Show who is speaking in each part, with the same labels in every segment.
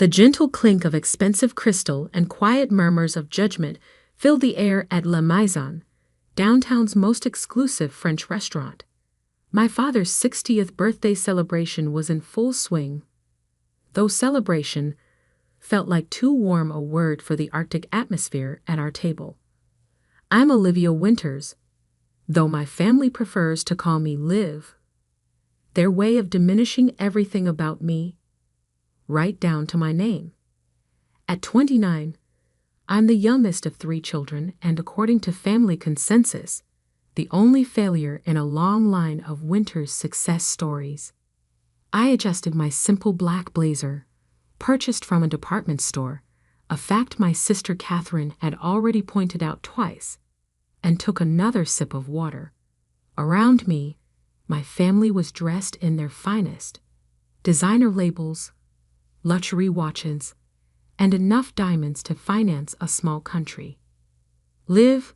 Speaker 1: The gentle clink of expensive crystal and quiet murmurs of judgment filled the air at La Maison, downtown's most exclusive French restaurant. My father's 60th birthday celebration was in full swing. Though celebration felt like too warm a word for the Arctic atmosphere at our table. I'm Olivia Winters, though my family prefers to call me Liv. Their way of diminishing everything about me, right down to my name. At 29, I'm the youngest of 3 children and, according to family consensus, the only failure in a long line of Winters' success stories. I adjusted my simple black blazer, purchased from a department store, a fact my sister Catherine had already pointed out twice, and took another sip of water. Around me, my family was dressed in their finest, designer labels, luxury watches, and enough diamonds to finance a small country. Liv,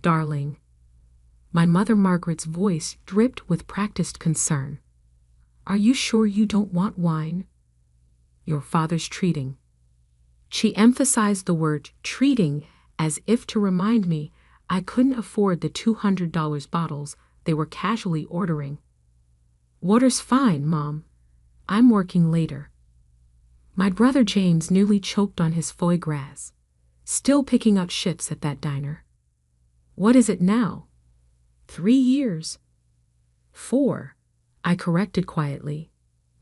Speaker 1: darling. My mother Margaret's voice dripped with practiced concern. Are you sure you don't want wine? Your father's treating. She emphasized the word treating as if to remind me I couldn't afford the $200 bottles they were casually ordering. Water's fine, Mom. I'm working later. My brother James nearly choked on his foie gras, still picking up shifts at that diner. What is it now? 3 years. 4, I corrected quietly.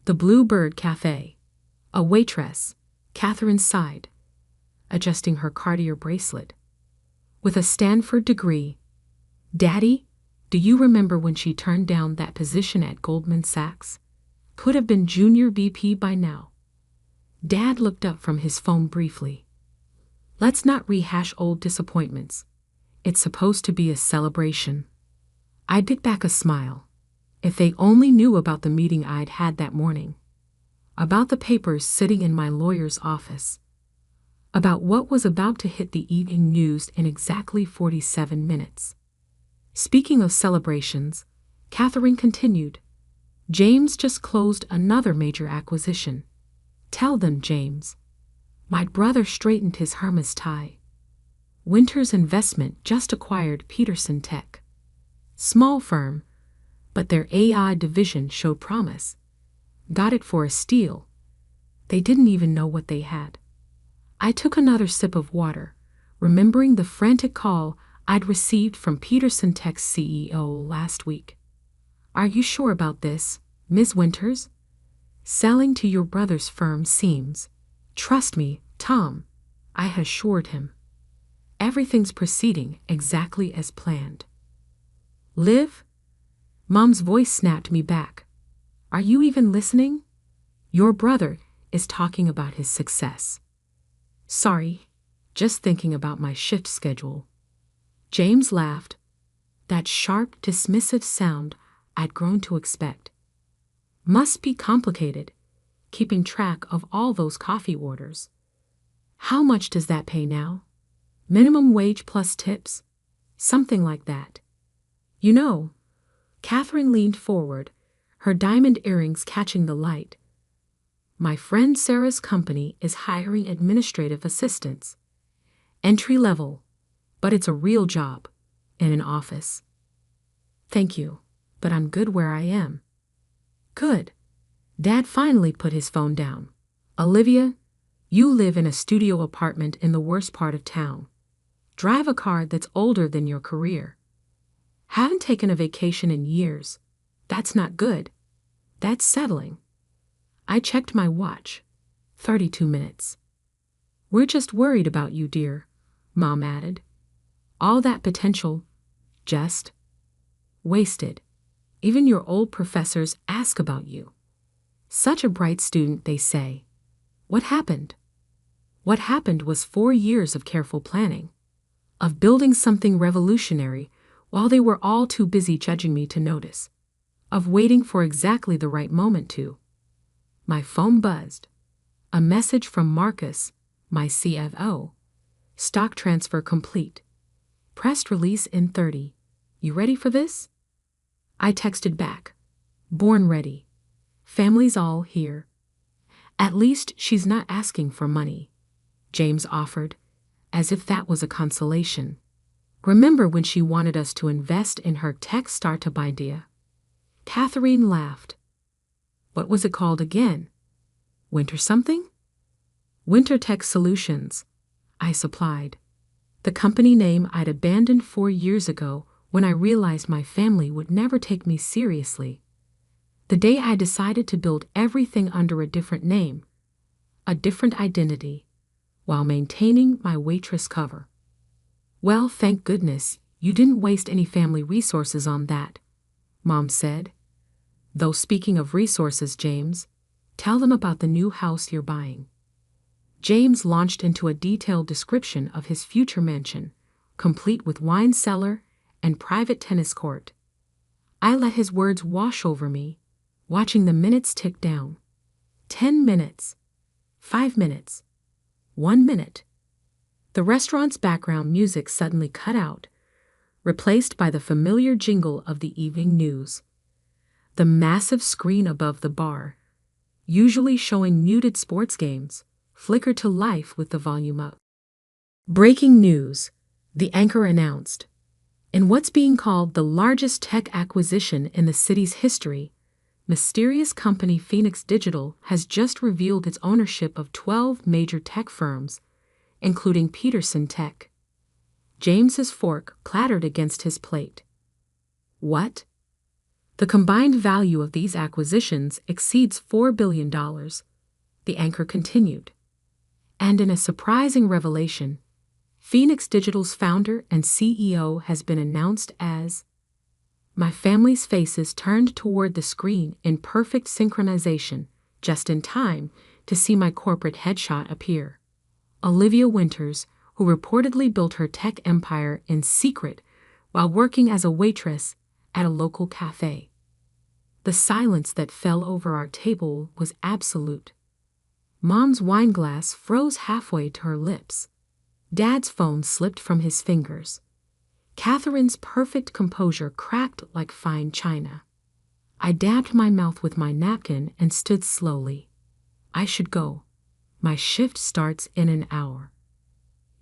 Speaker 1: The Bluebird Cafe. A waitress, Catherine sighed, adjusting her Cartier bracelet. With a Stanford degree. Daddy, do you remember when she turned down that position at Goldman Sachs? Could have been junior VP by now. Dad looked up from his phone briefly. Let's not rehash old disappointments. It's supposed to be a celebration. I bit back a smile. If they only knew about the meeting I'd had that morning. About the papers sitting in my lawyer's office. About what was about to hit the evening news in exactly 47 minutes. Speaking of celebrations, Catherine continued. James just closed another major acquisition. Tell them, James. My brother straightened his Hermes tie. Winters Investment just acquired Peterson Tech. Small firm, but their AI division showed promise. Got it for a steal. They didn't even know what they had. I took another sip of water, remembering the frantic call I'd received from Peterson Tech's CEO last week. Are you sure about this, Ms. Winters? Selling to your brother's firm seems. Trust me, Tom, I had assured him. Everything's proceeding exactly as planned. Liv? Mom's voice snapped me back. Are you even listening? Your brother is talking about his success. Sorry, just thinking about my shift schedule. James laughed, that sharp, dismissive sound I'd grown to expect. Must be complicated, keeping track of all those coffee orders. How much does that pay now? Minimum wage plus tips? Something like that. You know, Catherine leaned forward, her diamond earrings catching the light. My friend Sarah's company is hiring administrative assistants. Entry level, but it's a real job, in an office. Thank you, but I'm good where I am. Good. Dad finally put his phone down. Olivia, you live in a studio apartment in the worst part of town. Drive a car that's older than your career. Haven't taken a vacation in years. That's not good. That's settling. I checked my watch. 32 minutes. We're just worried about you, dear, Mom added. All that potential, just wasted. Even your old professors ask about you. Such a bright student, they say. What happened? What happened was 4 years of careful planning, of building something revolutionary while they were all too busy judging me to notice, of waiting for exactly the right moment to. My phone buzzed. A message from Marcus, my CFO. Stock transfer complete. Press release in 30. You ready for this? I texted back. Born ready. Family's all here. At least she's not asking for money, James offered, as if that was a consolation. Remember when she wanted us to invest in her tech startup idea? Catherine laughed. What was it called again? Winter something? Winter Tech Solutions, I supplied. The company name I'd abandoned 4 years ago when I realized my family would never take me seriously. The day I decided to build everything under a different name, a different identity, while maintaining my waitress cover. Well, thank goodness, you didn't waste any family resources on that, Mom said. Though speaking of resources, James, tell them about the new house you're buying. James launched into a detailed description of his future mansion, complete with wine cellar and private tennis court. I let his words wash over me, watching the minutes tick down. 10 minutes. 5 minutes. 1 minute. The restaurant's background music suddenly cut out, replaced by the familiar jingle of the evening news. The massive screen above the bar, usually showing muted sports games, flickered to life with the volume up. Breaking news, the anchor announced. In what's being called the largest tech acquisition in the city's history, mysterious company Phoenix Digital has just revealed its ownership of 12 major tech firms, including Peterson Tech. James's fork clattered against his plate. What? The combined value of these acquisitions exceeds $4 billion, the anchor continued. And in a surprising revelation, Phoenix Digital's founder and CEO has been announced as. My family's faces turned toward the screen in perfect synchronization, just in time to see my corporate headshot appear. Olivia Winters, who reportedly built her tech empire in secret while working as a waitress at a local cafe. The silence that fell over our table was absolute. Mom's wine glass froze halfway to her lips. Dad's phone slipped from his fingers. Catherine's perfect composure cracked like fine china. I dabbed my mouth with my napkin and stood slowly. I should go. My shift starts in an hour.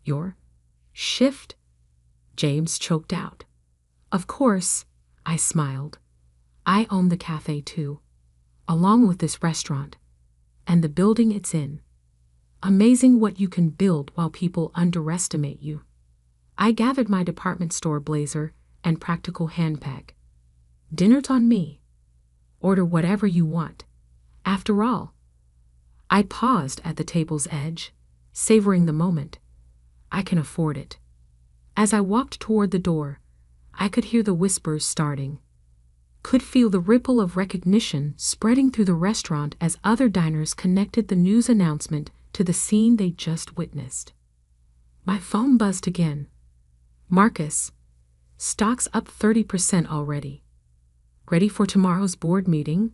Speaker 1: Your shift? James choked out. Of course, I smiled. I own the cafe too, along with this restaurant, and the building it's in. Amazing what you can build while people underestimate you. I gathered my department store blazer and practical handbag. Dinner's on me. Order whatever you want. After all, I paused at the table's edge, savoring the moment. I can afford it. As I walked toward the door, I could hear the whispers starting. Could feel the ripple of recognition spreading through the restaurant as other diners connected the news announcement to the scene they just witnessed. My phone buzzed again. Marcus, stock's up 30% already. Ready for tomorrow's board meeting?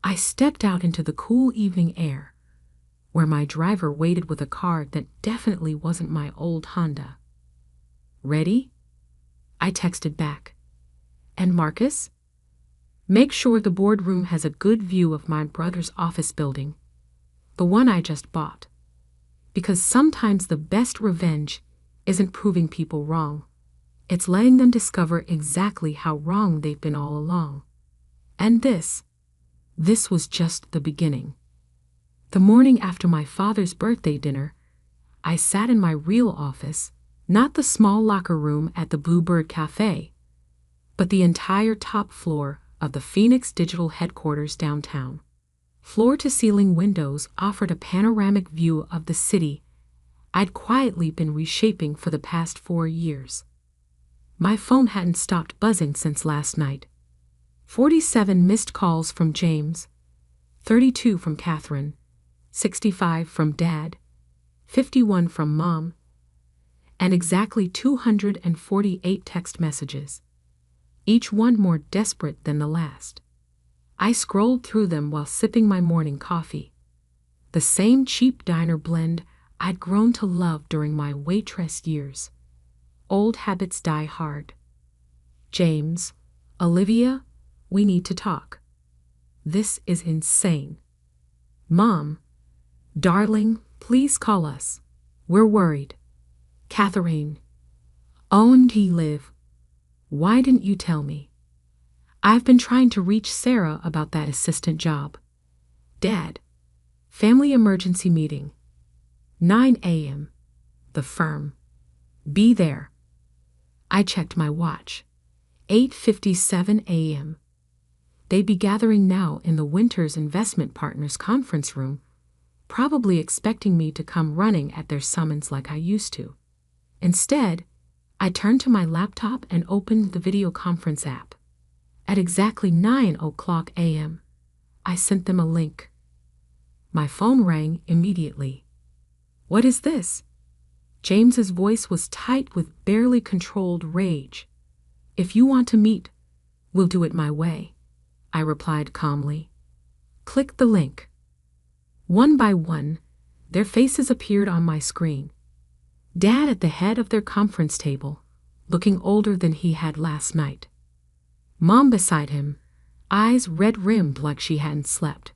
Speaker 1: I stepped out into the cool evening air, where my driver waited with a car that definitely wasn't my old Honda. Ready? I texted back. And Marcus? Make sure the boardroom has a good view of my brother's office building, the one I just bought. Because sometimes the best revenge isn't proving people wrong. It's letting them discover exactly how wrong they've been all along. And this was just the beginning. The morning after my father's birthday dinner, I sat in my real office, not the small locker room at the Bluebird Cafe, but the entire top floor of the Phoenix Digital headquarters downtown. Floor-to-ceiling windows offered a panoramic view of the city I'd quietly been reshaping for the past 4 years. My phone hadn't stopped buzzing since last night. 47 missed calls from James, 32 from Catherine, 65 from Dad, 51 from Mom, and exactly 248 text messages, each one more desperate than the last. I scrolled through them while sipping my morning coffee, the same cheap diner blend I'd grown to love during my waitress years. Old habits die hard. James, Olivia, we need to talk. This is insane. Mom, Darling, please call us. We're worried. Catherine. Owned he live. Why didn't you tell me? I've been trying to reach Sarah about that assistant job. Dad. Family emergency meeting. 9 a.m. The firm. Be there. I checked my watch. 8:57 a.m. They'd be gathering now in the Winters Investment Partners conference room, probably expecting me to come running at their summons like I used to. Instead, I turned to my laptop and opened the video conference app. At exactly 9:00 a.m., I sent them a link. My phone rang immediately. What is this? James's voice was tight with barely controlled rage. If you want to meet, we'll do it my way, I replied calmly. Click the link. One by one, their faces appeared on my screen. Dad at the head of their conference table, looking older than he had last night. Mom beside him, eyes red-rimmed like she hadn't slept.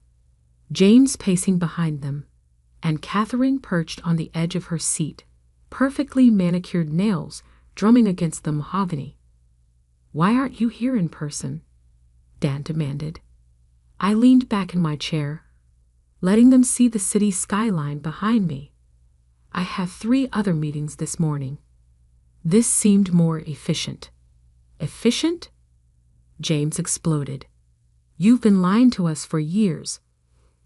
Speaker 1: James pacing behind them, and Catherine perched on the edge of her seat, perfectly manicured nails drumming against the mahogany. Why aren't you here in person? Dad demanded. I leaned back in my chair, letting them see the city skyline behind me. I have 3 other meetings this morning. This seemed more efficient. Efficient? James exploded. You've been lying to us for years,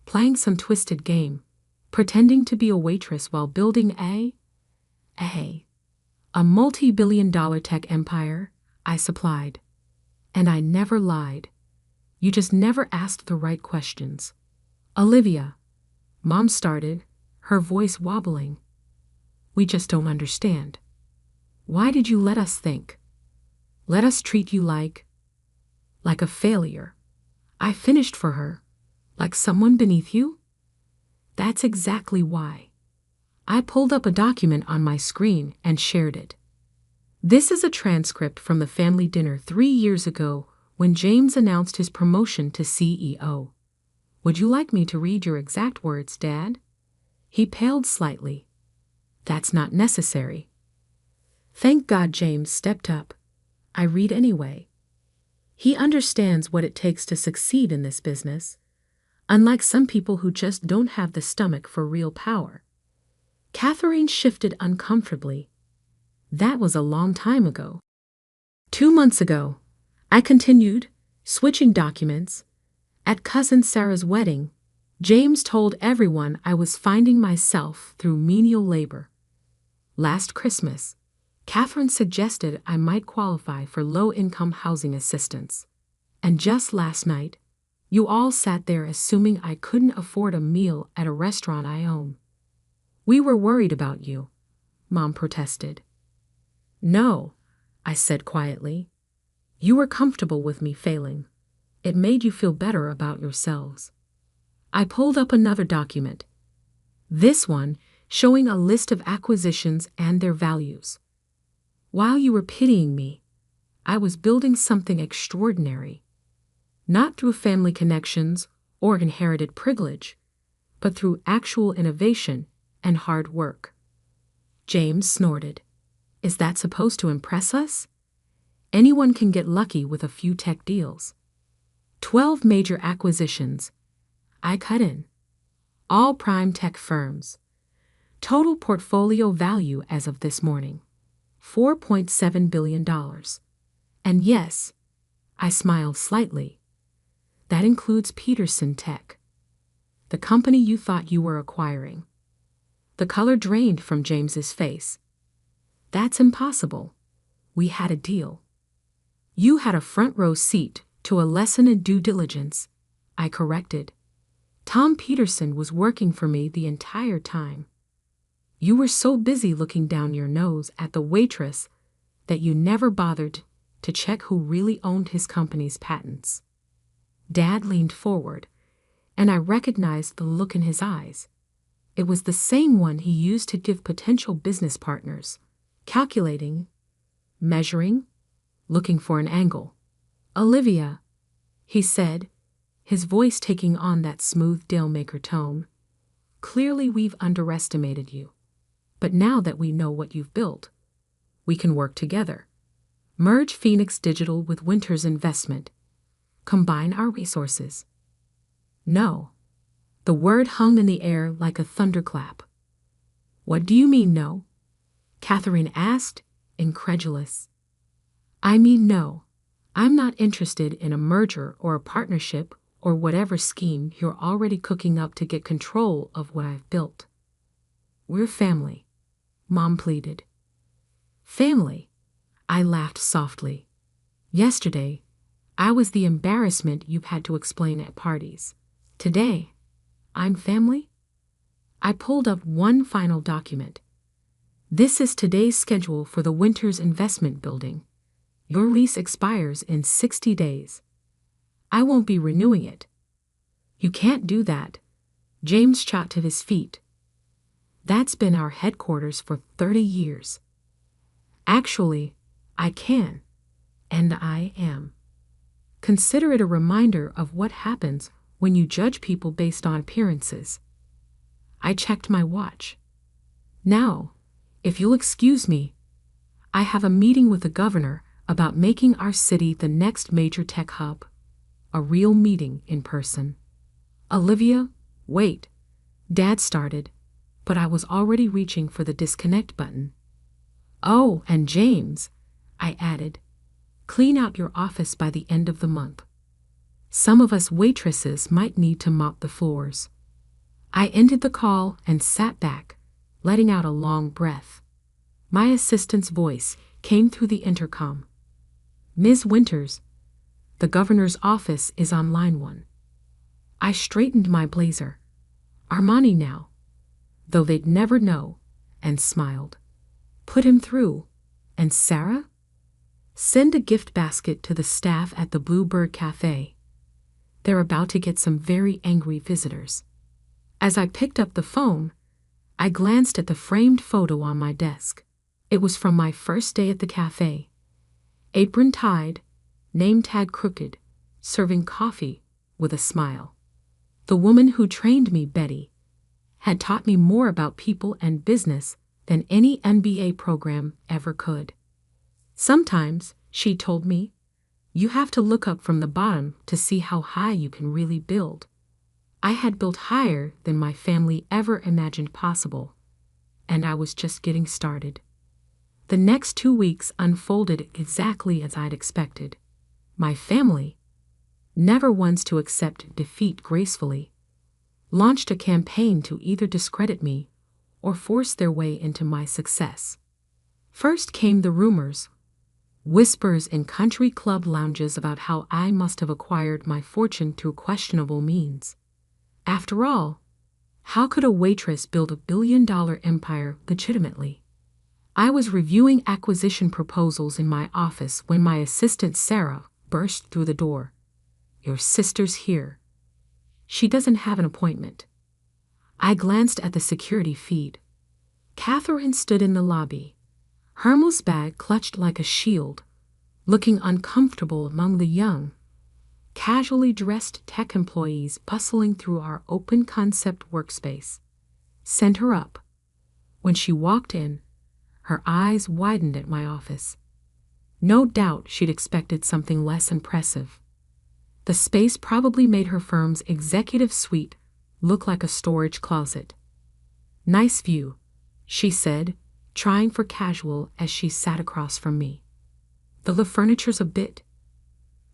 Speaker 1: playing some twisted game, pretending to be a waitress while building a multi-billion-dollar tech empire, I supplied. And I never lied. You just never asked the right questions. Olivia, Mom started, her voice wobbling. We just don't understand. Why did you let us think? Let us treat you like a failure. I finished for her, like someone beneath you? That's exactly why. I pulled up a document on my screen and shared it. This is a transcript from the family dinner 3 years ago when James announced his promotion to CEO. Would you like me to read your exact words, Dad? He paled slightly. That's not necessary. Thank God James stepped up. I read anyway. He understands what it takes to succeed in this business, unlike some people who just don't have the stomach for real power. Catherine shifted uncomfortably. That was a long time ago. 2 months ago, I continued, switching documents. At Cousin Sarah's wedding, James told everyone I was finding myself through menial labor. Last Christmas, Catherine suggested I might qualify for low-income housing assistance. And just last night, you all sat there assuming I couldn't afford a meal at a restaurant I own. We were worried about you, Mom protested. No, I said quietly. You were comfortable with me failing. It made you feel better about yourselves. I pulled up another document. This one showing a list of acquisitions and their values. While you were pitying me, I was building something extraordinary. Not through family connections or inherited privilege, but through actual innovation and hard work. James snorted. Is that supposed to impress us? Anyone can get lucky with a few tech deals. 12 major acquisitions. I cut in. All prime tech firms. Total portfolio value as of this morning, $4.7 billion. And yes, I smiled slightly. That includes Peterson Tech, the company you thought you were acquiring. The color drained from James's face. That's impossible. We had a deal. You had a front row seat to a lesson in due diligence, I corrected. Tom Peterson was working for me the entire time. You were so busy looking down your nose at the waitress that you never bothered to check who really owned his company's patents. Dad leaned forward, and I recognized the look in his eyes. It was the same one he used to give potential business partners, calculating, measuring, looking for an angle. Olivia, he said, his voice taking on that smooth deal-maker tone. Clearly we've underestimated you. But now that we know what you've built, we can work together. Merge Phoenix Digital with Winter's investment. Combine our resources. No. The word hung in the air like a thunderclap. What do you mean, no? Catherine asked, incredulous. I mean, no. I'm not interested in a merger or a partnership or whatever scheme you're already cooking up to get control of what I've built. We're family, Mom pleaded. Family? I laughed softly. Yesterday, I was the embarrassment you've had to explain at parties. Today, I'm family? I pulled up one final document. This is today's schedule for the Winter's investment building. Your lease expires in 60 days. I won't be renewing it. You can't do that. James shot to his feet. That's been our headquarters for 30 years. Actually, I can, and I am. Consider it a reminder of what happens when you judge people based on appearances. I checked my watch. Now, if you'll excuse me, I have a meeting with the governor about making our city the next major tech hub. A real meeting in person. Olivia, wait. Dad started, but I was already reaching for the disconnect button. Oh, and James, I added, clean out your office by the end of the month. Some of us waitresses might need to mop the floors. I ended the call and sat back, letting out a long breath. My assistant's voice came through the intercom. Ms. Winters, the governor's office is on line 1. I straightened my blazer. Armani now, though they'd never know, and smiled. Put him through. And Sarah? Send a gift basket to the staff at the Bluebird Cafe. They're about to get some very angry visitors. As I picked up the phone, I glanced at the framed photo on my desk. It was from my first day at the cafe. Apron tied, name tag crooked, serving coffee with a smile. The woman who trained me, Betty, had taught me more about people and business than any MBA program ever could. Sometimes, she told me, you have to look up from the bottom to see how high you can really build. I had built higher than my family ever imagined possible, and I was just getting started. The next 2 weeks unfolded exactly as I'd expected. My family, never ones to accept defeat gracefully, launched a campaign to either discredit me or force their way into my success. First came the rumors, whispers in country club lounges about how I must have acquired my fortune through questionable means. After all, how could a waitress build a billion-dollar empire legitimately? I was reviewing acquisition proposals in my office when my assistant Sarah burst through the door. Your sister's here. She doesn't have an appointment. I glanced at the security feed. Catherine stood in the lobby, Hermel's bag clutched like a shield, looking uncomfortable among the young, casually dressed tech employees bustling through our open-concept workspace. Sent her up. When she walked in, her eyes widened at my office. No doubt she'd expected something less impressive. The space probably made her firm's executive suite look like a storage closet. Nice view, she said, trying for casual as she sat across from me. Though the furniture's a bit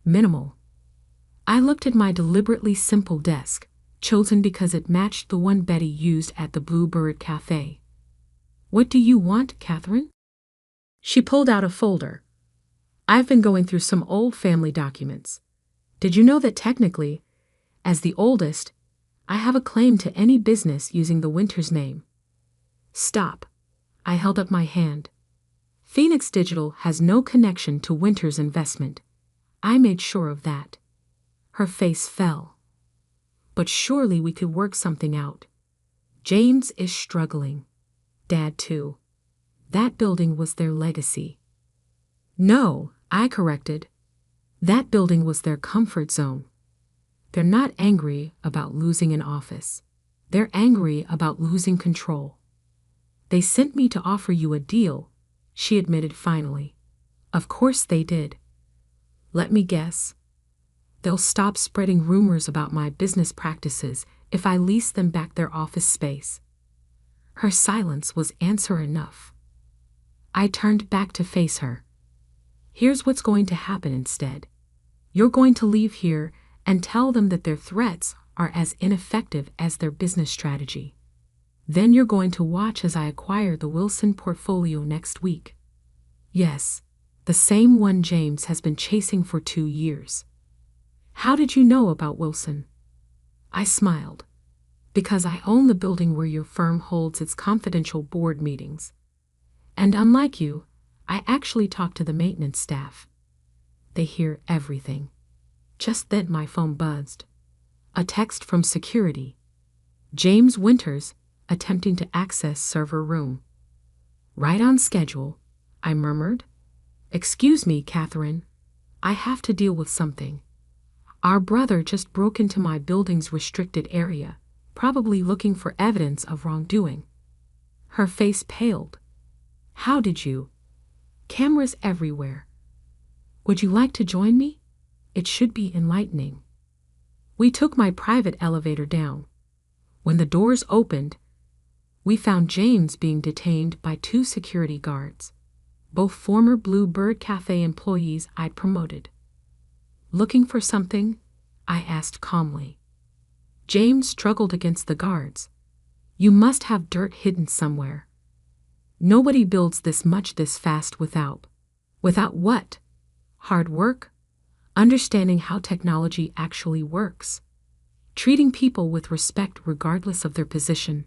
Speaker 1: minimal. I looked at my deliberately simple desk, chosen because it matched the one Betty used at the Bluebird Cafe. What do you want, Catherine? She pulled out a folder. I've been going through some old family documents. Did you know that technically, as the oldest, I have a claim to any business using the Winters name? Stop. I held up my hand. Phoenix Digital has no connection to Winters' investment. I made sure of that. Her face fell. But surely we could work something out. James is struggling. Dad too. That building was their legacy. No, I corrected. That building was their comfort zone. They're not angry about losing an office. They're angry about losing control. They sent me to offer you a deal, she admitted finally. Of course they did. Let me guess. They'll stop spreading rumors about my business practices if I lease them back their office space. Her silence was answer enough. I turned back to face her. Here's what's going to happen instead. You're going to leave here and tell them that their threats are as ineffective as their business strategy. Then you're going to watch as I acquire the Wilson portfolio next week. Yes, the same one James has been chasing for 2 years. How did you know about Wilson? I smiled. Because I own the building where your firm holds its confidential board meetings. And unlike you, I actually talk to the maintenance staff. They hear everything. Just then my phone buzzed. A text from security. James Winters, attempting to access server room. Right on schedule, I murmured. Excuse me, Catherine. I have to deal with something. Our brother just broke into my building's restricted area, probably looking for evidence of wrongdoing. Her face paled. How did you? Cameras everywhere. Would you like to join me? It should be enlightening. We took my private elevator down. When the doors opened, we found James being detained by 2 security guards, both former Blue Bird Cafe employees I'd promoted. Looking for something? I asked calmly. James struggled against the guards. You must have dirt hidden somewhere. Nobody builds this much this fast without. Without what? Hard work? Understanding how technology actually works. Treating people with respect regardless of their position.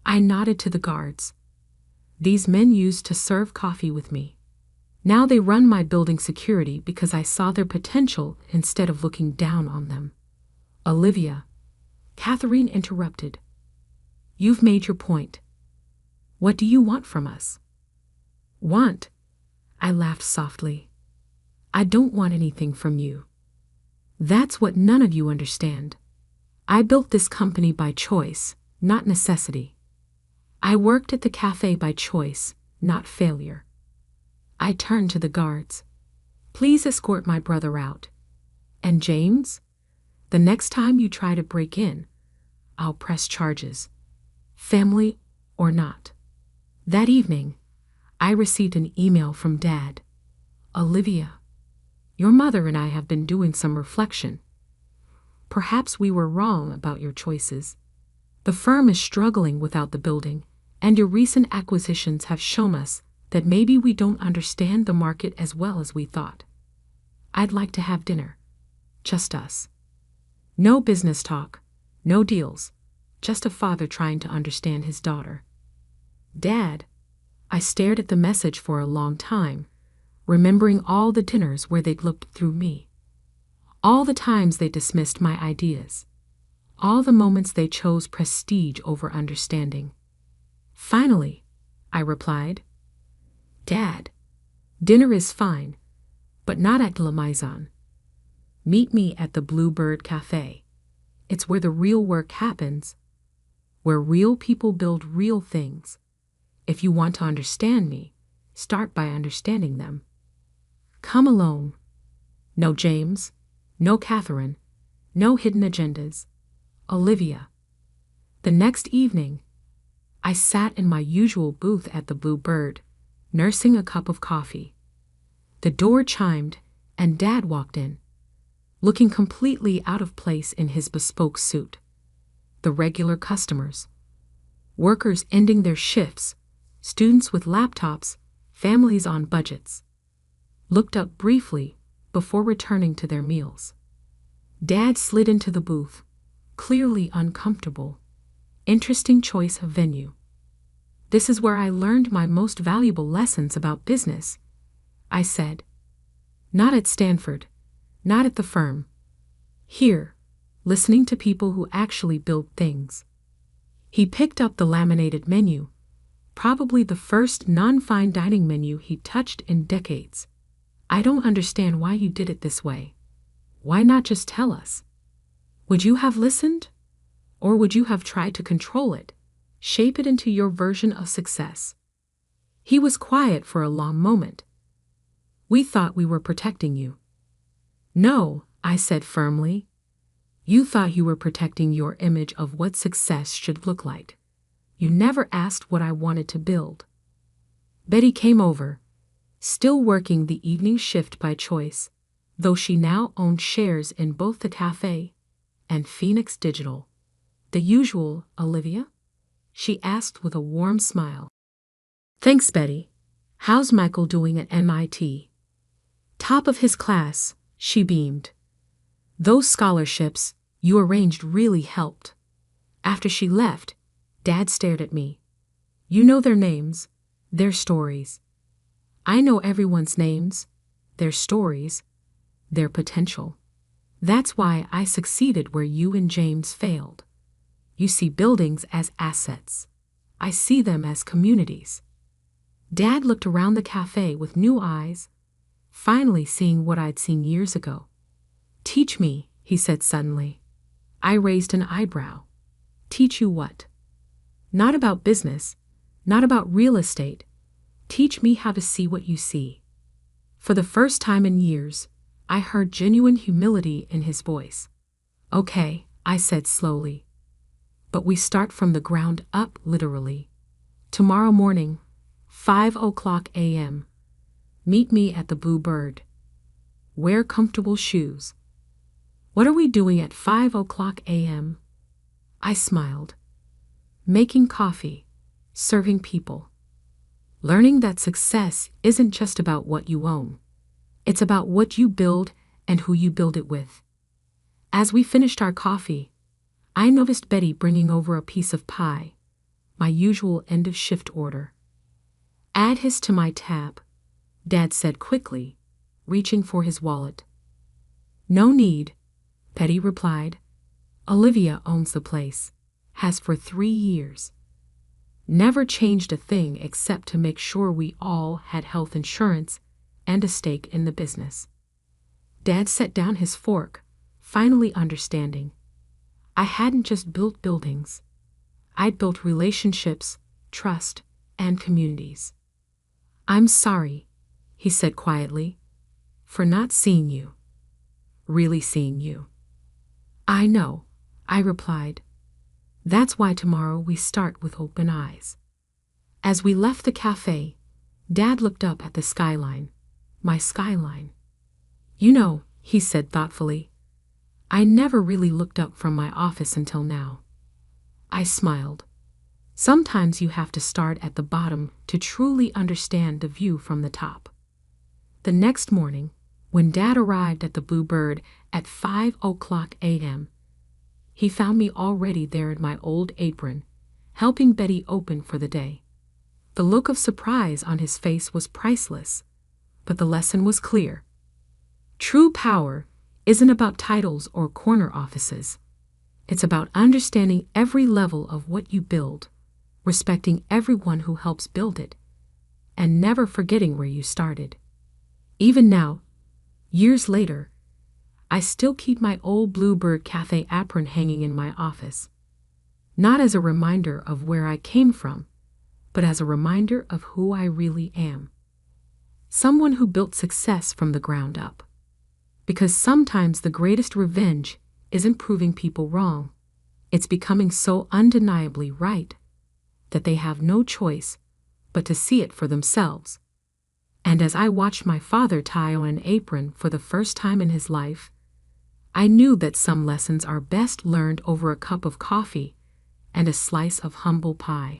Speaker 1: I nodded to the guards. These men used to serve coffee with me. Now they run my building security because I saw their potential instead of looking down on them. Olivia. Catherine interrupted. You've made your point. What do you want from us? Want? I laughed softly. I don't want anything from you. That's what none of you understand. I built this company by choice, not necessity. I worked at the cafe by choice, not failure. I turned to the guards. Please escort my brother out. And James? The next time you try to break in, I'll press charges. Family or not. That evening, I received an email from Dad. Olivia, your mother and I have been doing some reflection. Perhaps we were wrong about your choices. The firm is struggling without the building, and your recent acquisitions have shown us that maybe we don't understand the market as well as we thought. I'd like to have dinner. Just us. No business talk, no deals, just a father trying to understand his daughter. Dad, I stared at the message for a long time, remembering all the dinners where they'd looked through me. All the times they dismissed my ideas. All the moments they chose prestige over understanding. Finally, I replied, Dad, dinner is fine, but not at La Maison. Meet me at the Blue Bird Cafe. It's where the real work happens, where real people build real things. If you want to understand me, start by understanding them. Come alone. No James, no Catherine, no hidden agendas. Olivia. The next evening, I sat in my usual booth at the Blue Bird, nursing a cup of coffee. The door chimed, and Dad walked in, looking completely out of place in his bespoke suit. The regular customers. Workers ending their shifts, students with laptops, families on budgets. Looked up briefly before returning to their meals. Dad slid into the booth, clearly uncomfortable. Interesting choice of venue. This is where I learned my most valuable lessons about business, I said. Not at Stanford, not at the firm. Here, listening to people who actually build things. He picked up the laminated menu, probably the first non-fine dining menu he'd touched in decades. I don't understand why you did it this way. Why not just tell us? Would you have listened? Or would you have tried to control it, shape it into your version of success? He was quiet for a long moment. We thought we were protecting you. No, I said firmly. You thought you were protecting your image of what success should look like. You never asked what I wanted to build. Betty came over, still working the evening shift by choice, though she now owned shares in both the cafe and Phoenix Digital. The usual, Olivia? She asked with a warm smile. Thanks, Betty. How's Michael doing at MIT? Top of his class, she beamed. Those scholarships you arranged really helped. After she left, Dad stared at me. You know their names, their stories. I know everyone's names, their stories, their potential. That's why I succeeded where you and James failed. You see buildings as assets. I see them as communities. Dad looked around the cafe with new eyes, finally seeing what I'd seen years ago. Teach me, he said suddenly. I raised an eyebrow. Teach you what? Not about business, not about real estate. Teach me how to see what you see. For the first time in years, I heard genuine humility in his voice. Okay, I said slowly. But we start from the ground up, literally. Tomorrow morning, 5:00 a.m. Meet me at the Blue Bird. Wear comfortable shoes. What are we doing at 5:00 a.m.? I smiled. Making coffee, serving people. Learning that success isn't just about what you own. It's about what you build and who you build it with. As we finished our coffee, I noticed Betty bringing over a piece of pie, my usual end-of-shift order. Add his to my tab, Dad said quickly, reaching for his wallet. No need, Betty replied. Olivia owns the place, has for 3 years. Never changed a thing except to make sure we all had health insurance and a stake in the business. Dad set down his fork, finally understanding. I hadn't just built buildings. I'd built relationships, trust, and communities. I'm sorry, he said quietly, for not seeing you. Really seeing you. I know, I replied. That's why tomorrow we start with open eyes. As we left the cafe, Dad looked up at the skyline, my skyline. You know, he said thoughtfully, I never really looked up from my office until now. I smiled. Sometimes you have to start at the bottom to truly understand the view from the top. The next morning, when Dad arrived at the Blue Bird at 5:00 a.m., he found me already there in my old apron, helping Betty open for the day. The look of surprise on his face was priceless, but the lesson was clear. True power isn't about titles or corner offices. It's about understanding every level of what you build, respecting everyone who helps build it, and never forgetting where you started. Even now, years later, I still keep my old Bluebird Cafe apron hanging in my office, not as a reminder of where I came from, but as a reminder of who I really am. Someone who built success from the ground up. Because sometimes the greatest revenge isn't proving people wrong. It's becoming so undeniably right that they have no choice but to see it for themselves. And as I watched my father tie on an apron for the first time in his life, I knew that some lessons are best learned over a cup of coffee and a slice of humble pie.